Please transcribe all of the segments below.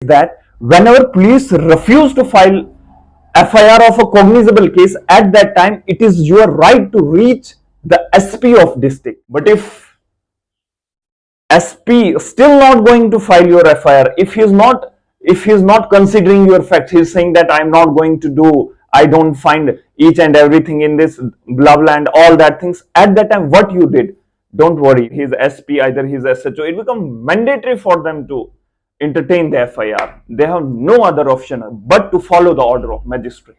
that whenever police refuse to file FIR of a cognizable case, at that time it is your right to reach the SP of district. But if SP still not going to file your FIR, if he is not considering your facts, he is saying that I am not going to do, I don't find each and everything in this blah blah and all that things, at that time what you did, don't worry, his SP, either his SHO, it becomes mandatory for them to entertain the FIR. They have no other option but to follow the order of magistrate.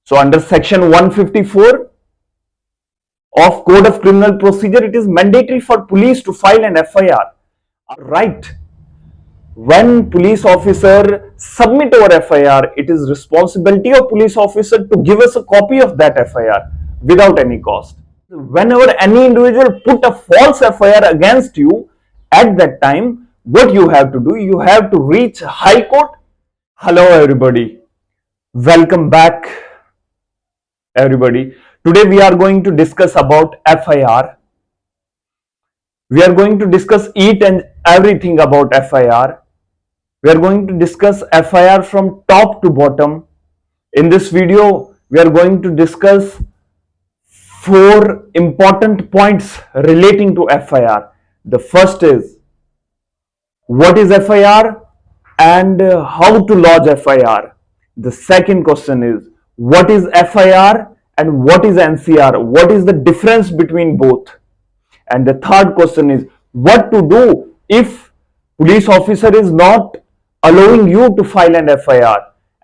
So under section 154 of Code of Criminal Procedure, it is mandatory for police to file an FIR. Right. When police officer submit our FIR, it is responsibility of police officer to give us a copy of that FIR without any cost. Whenever any individual put a false FIR against you, at that time, what you have to do, you have to reach High Court. Hello everybody, welcome back everybody. Today we are going to discuss about FIR. We are going to discuss each and everything about FIR. We are going to discuss FIR from top to bottom. In this video, we are going to discuss 4 important points relating to FIR. The first is, what is FIR and how to lodge FIR? The second question is, what is FIR and what is NCR? What is the difference between both? And the third question is, what to do if police officer is not allowing you to file an FIR?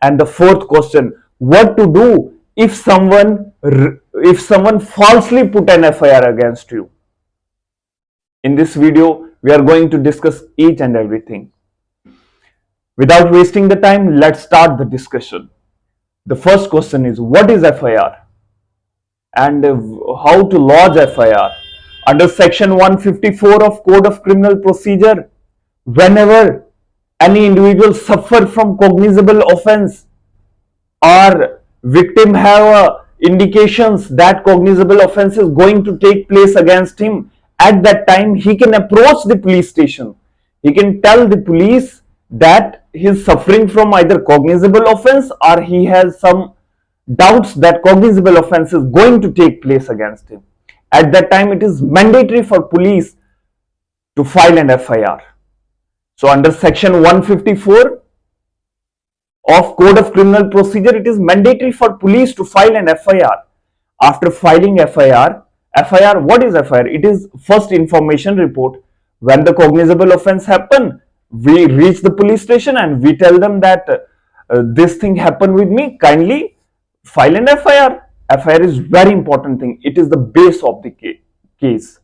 And the fourth question, what to do if someone falsely put an FIR against you? In this video, we are going to discuss each and everything. Without wasting the time, let's start the discussion. The first question is, what is FIR and how to lodge FIR? Under section 154 of Code of Criminal Procedure, whenever any individual suffer from cognizable offense or victim have indications that cognizable offense is going to take place against him, at that time he can approach the police station. He can tell the police that he is suffering from either cognizable offense or he has some doubts that cognizable offense is going to take place against him. At that time it is mandatory for police to file an FIR. So under section 154 of Code of Criminal Procedure, it is mandatory for police to file an FIR. After filing FIR, what is FIR? It is first information report. When the cognizable offense happen, we reach the police station and we tell them that this thing happened with me, kindly file an FIR. FIR is very important thing. It is the base of the case.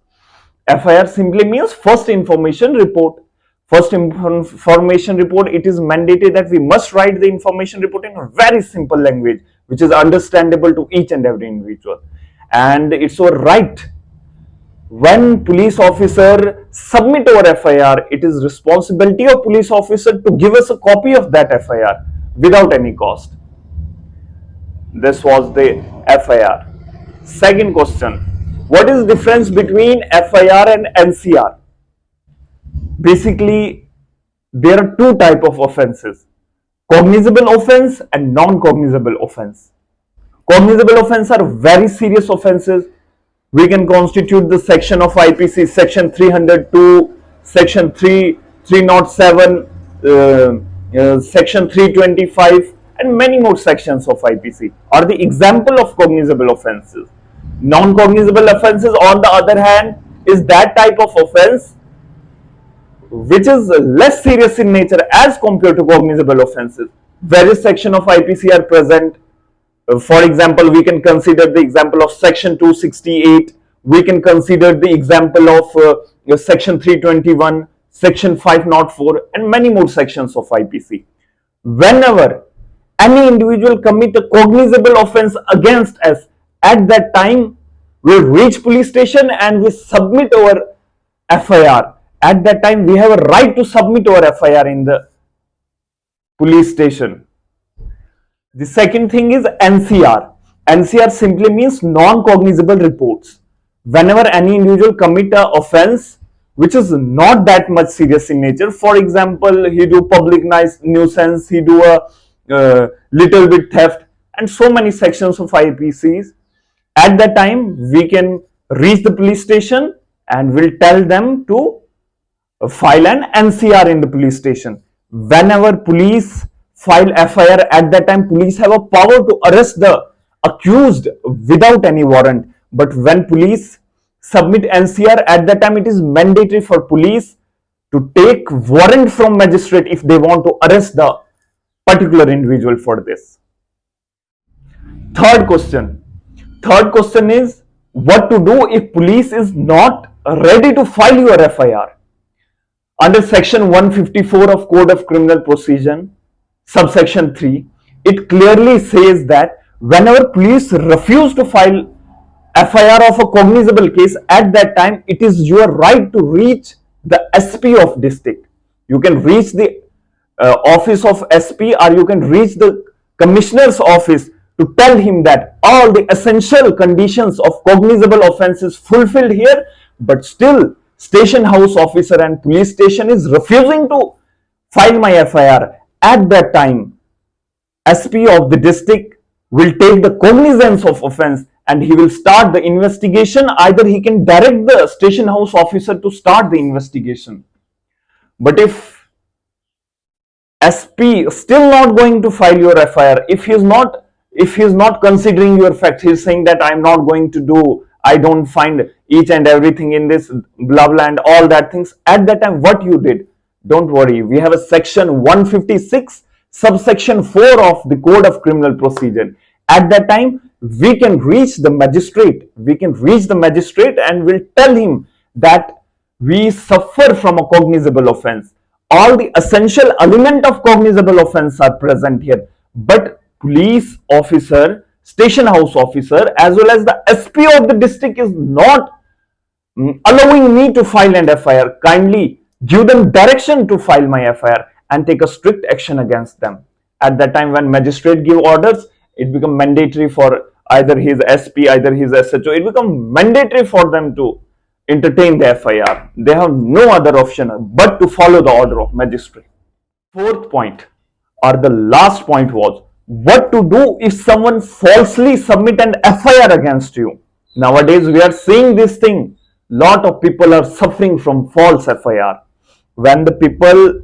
FIR simply means first information report. First information report, it is mandated that we must write the information report in a very simple language which is understandable to each and every individual. And it's our right. When police officer submit our FIR, it is responsibility of police officer to give us a copy of that FIR without any cost. This was the FIR. Second question, what is the difference between FIR and NCR? Basically, there are 2 types of offenses, cognizable offense and non-cognizable offense. Cognizable offense are very serious offenses. We can constitute the section of IPC, section 302, section 307, section 325 and many more sections of IPC are the example of cognizable offenses. Non-cognizable offenses, on the other hand, is that type of offense which is less serious in nature as compared to cognizable offenses. Various sections of IPC are present. For example, we can consider the example of section 268. We can consider the example of section 321, section 504 and many more sections of IPC. Whenever any individual commit a cognizable offense against us, at that time we reach police station and we submit our FIR. At that time we have a right to submit our FIR in the police station. The second thing is NCR. NCR simply means non-cognizable reports. Whenever any individual commit an offense which is not that much serious in nature. For example, he do public nuisance, he do a little bit theft, and so many sections of IPCs. At that time, we can reach the police station and we'll tell them to file an NCR in the police station. Whenever police file FIR, at that time police have a power to arrest the accused without any warrant. But when police submit NCR, at that time it is mandatory for police to take warrant from magistrate if they want to arrest the particular individual for this. Third question. Third question is what to do if police is not ready to file your FIR. Under section 154 of Code of Criminal Procedure, subsection 3, it clearly says that whenever police refuse to file FIR of a cognizable case, at that time it is your right to reach the SP of district. You can reach the office of SP, or you can reach the commissioner's office to tell him that all the essential conditions of cognizable offense is fulfilled here, but still station house officer and police station is refusing to file my FIR. At that time, SP of the district will take the cognizance of offense and he will start the investigation. Either he can direct the station house officer to start the investigation. But if SP still not going to file your FIR, if he is not considering your facts, he is saying that I am not going to do, I don't find each and everything in this, blah blah and all that things. At that time, what you did, don't worry, we have a section 156 subsection 4 of the Code of Criminal Procedure. At that time, we can reach the magistrate, and we'll tell him that we suffer from a cognizable offense. All the essential element of cognizable offense are present here, but police officer, station house officer, as well as the SP of the district is not allowing me to file an FIR. Kindly give them direction to file my FIR and take a strict action against them. At that time, when magistrate give orders, it becomes mandatory for either his SP, either his SHO, it becomes mandatory for them to entertain the FIR. They have no other option but to follow the order of magistrate. Fourth point, or the last point, was what to do if someone falsely submit an FIR against you. Nowadays we are seeing this thing. Lot of people are suffering from false FIR. When the people,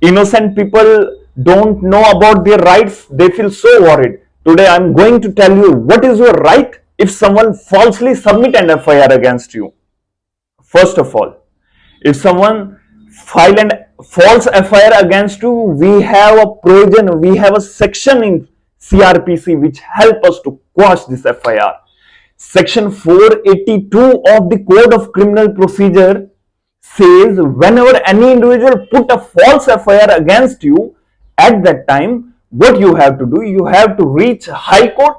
innocent people, don't know about their rights, they feel so worried. Today I am going to tell you what is your right if someone falsely submit an FIR against you. First of all, if someone file an false FIR against you, we have a provision, we have a section in CRPC which help us to quash this FIR. Section 482 of the Code of Criminal Procedure says whenever any individual put a false FIR against you, at that time what you have to do, you have to reach High Court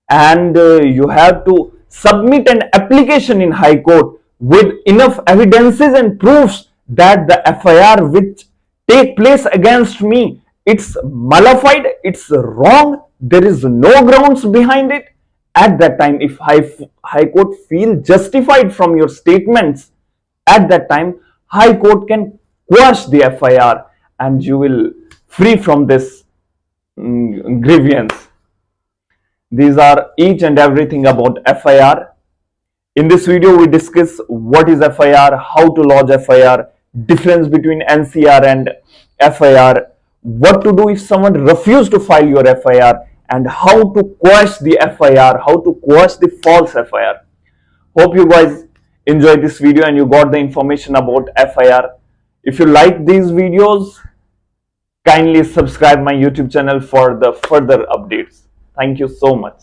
and you have to submit an application in High Court with enough evidences and proofs that the FIR which take place against me, it's malified, it's wrong, there is no grounds behind it. At that time, if High Court feel justified from your statements, at that time High Court can quash the FIR and you will free from this grievance. These are each and everything about FIR. In this video, we discuss what is FIR, how to lodge FIR, difference between NCR and FIR, what to do if someone refuses to file your FIR, and how to quash the FIR, how to quash the false FIR. Hope you guys enjoyed this video and you got the information about FIR. If you like these videos, kindly subscribe my YouTube channel for the further updates. Thank you so much.